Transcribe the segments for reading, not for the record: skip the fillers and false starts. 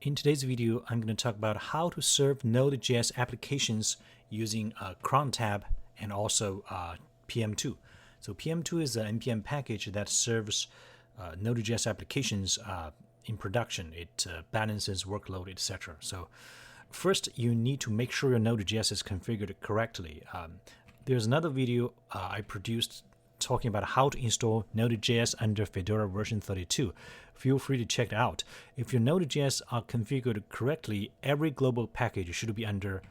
In today's video, I'm going to talk about how to serve Node.js applications using crontab and also pm2. So pm2 is an npm package that serves Node.js applications in production. It balances workload, etc. So first, you need to make sure your Node.js is configured correctly. There's another video I produced talking about how to install Node.js under Fedora version 32. Feel free to check it out. If your Node.js are configured correctly, every global package should be under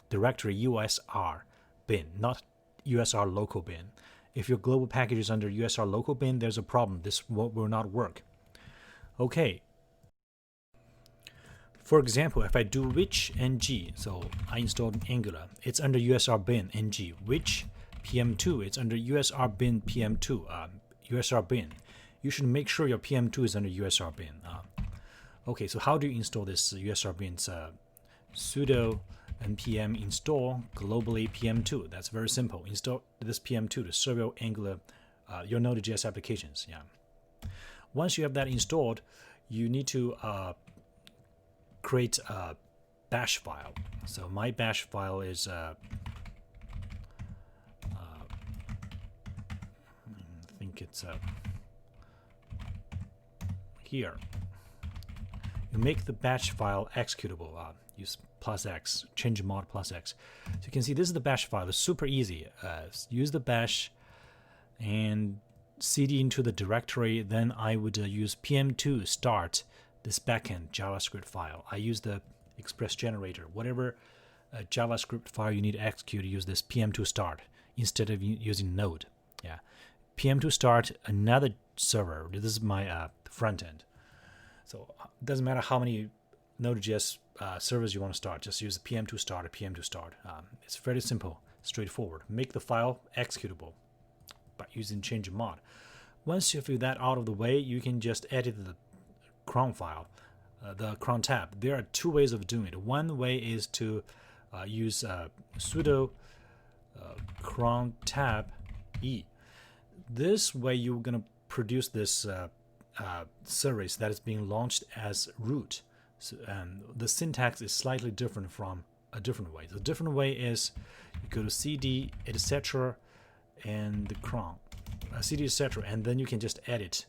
directory usr bin, not usr local bin. If your global package is under usr local bin, there's a problem. This will not work. Okay. For example, if I do which ng, so I installed Angular, it's under usr bin ng. Which pm2, it's under usr bin pm2, usr bin. You should make sure your pm2 is under usr bin. Okay, so how do you install this usr bin? It's sudo npm install globally pm2. That's very simple. Install this pm2 to serve your Angular, your Node.js applications. Yeah. Once you have that installed, you need to create a bash file. So my bash file is I think it's here. You make the bash file executable. Use +x, change mod +x. So you can see this is the bash file. It's super easy. Use the bash and cd into the directory. Then I would use pm2 start this backend JavaScript file. I use the express generator. Whatever JavaScript file you need to execute, use this pm2 start instead of using Node. Yeah, pm2 start another server. This is my front end. So it doesn't matter how many Node.js servers you want to start. Just use the pm2 start or pm2 start. It's very simple, straightforward. Make the file executable by using change mod. Once you have that out of the way, you can just edit the Cron file, the Cron tab. There are two ways of doing it. One way is to use sudo crontab e. This way you're going to produce this service that is being launched as root. So, and the syntax is slightly different from a different way. The different way is you go to cd etc and the cron cd etc, and then you can just edit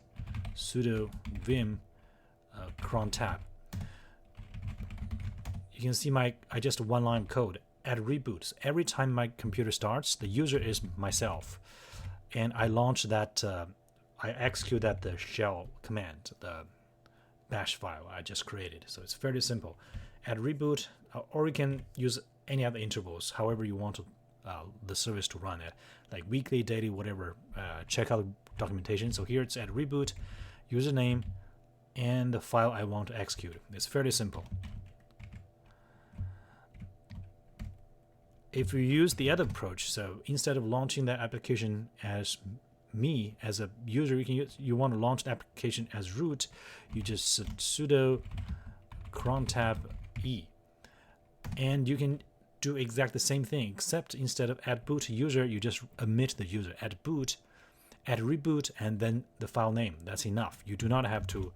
sudo vim crontab. You can see I just one line of code at reboots. Every time my computer starts, the user is myself, and I launch that. I execute that the shell command, the bash file I just created. So it's fairly simple. At reboot, or you can use any other intervals, however you want to, the service to run it, like weekly, daily, whatever. Check out the documentation. So here it's at reboot, username, and the file I want to execute. It's fairly simple. If you use the other approach, so instead of launching that application as me as a user, you want to launch the application as root, you just sudo crontab e, and you can do exactly the same thing, except instead of at boot user, you just omit the user. At boot, at reboot, and then the file name. That's enough. You do not have to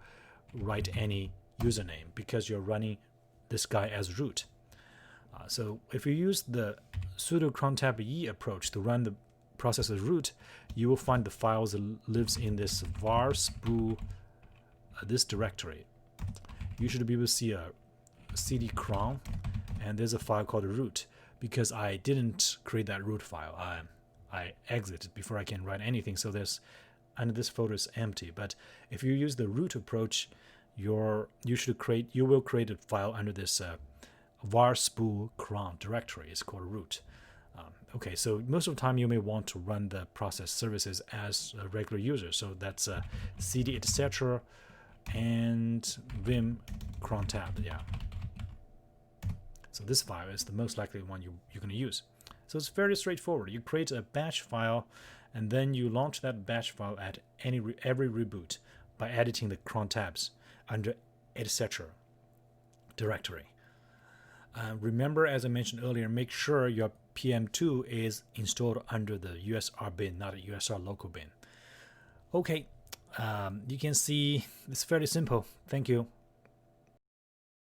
write any username because you're running this guy as root. So if you use the sudo crontab e approach to run the process as root, you will find the files that lives in this var spool, this directory. You should be able to see a cd cron, and there's a file called root. Because I didn't create that root file, I exited before I can write anything, so there's under this folder is empty. But if you use the root approach, you will create a file under this var spool cron directory. It's called root. Okay, so most of the time you may want to run the process services as a regular user. So that's cd etc and vim crontab. Yeah. So this file is the most likely one you're going to use. So it's very straightforward. You create a batch file, and then you launch that batch file at every reboot by editing the cron tabs under etc directory. Remember, as I mentioned earlier, make sure your pm2 is installed under the usr bin, not a usr local bin. Okay, you can see it's fairly simple. Thank you.